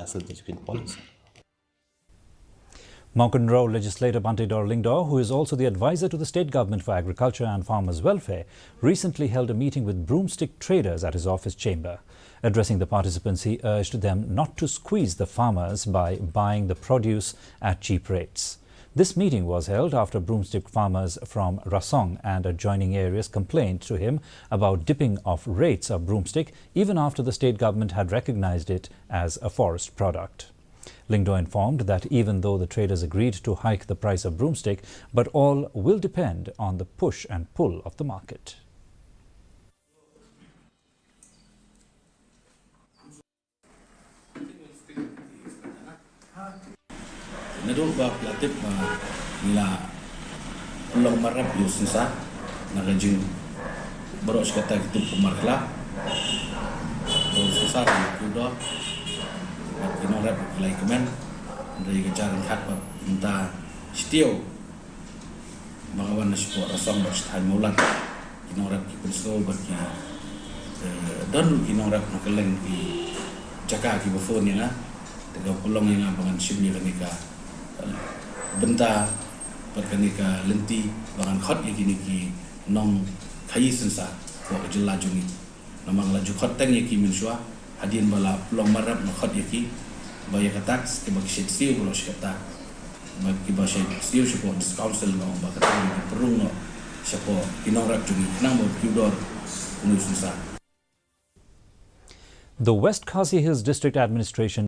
asal dijukin policy. Banteidor legislator Banteidor Lyngdoh, who is also the advisor to the state government for agriculture and farmers' welfare, recently held a meeting with broomstick traders at his office chamber. Addressing the participants, he urged them not to squeeze the farmers by buying the produce at cheap rates. This meeting was held after broomstick farmers from Rasong and adjoining areas complained to him about dipping of rates of broomstick even after the state government had recognized it as a forest product. Lyngdoh informed that even though the traders agreed to hike the price of broomstick, but all will depend on the push and pull of the market. Naduk ba platif nila pulang marap yusinsa nagajing baros kata gitu pemarkla susah kudo kino rap like men dari kejaran hat minta stio magawan na sport Rasong berstahai mulan kino rap ki penso bagi dan kino rap nakeleng di Jakarta ki before ni na tegak pulang yang abangan simni kanika benta perkanika lenti bangan khot yakini ki nong khayi sensa ko jella jungi namang laju khot tang yaki minswa hadin bala pulang marap no khot yaki baya katak ke bagi sio bolos kata bagi bagi sio support council no bakata ni perung no support kinorap jungi nang mo Banteidor sensa. The West Khasi Hills District Administration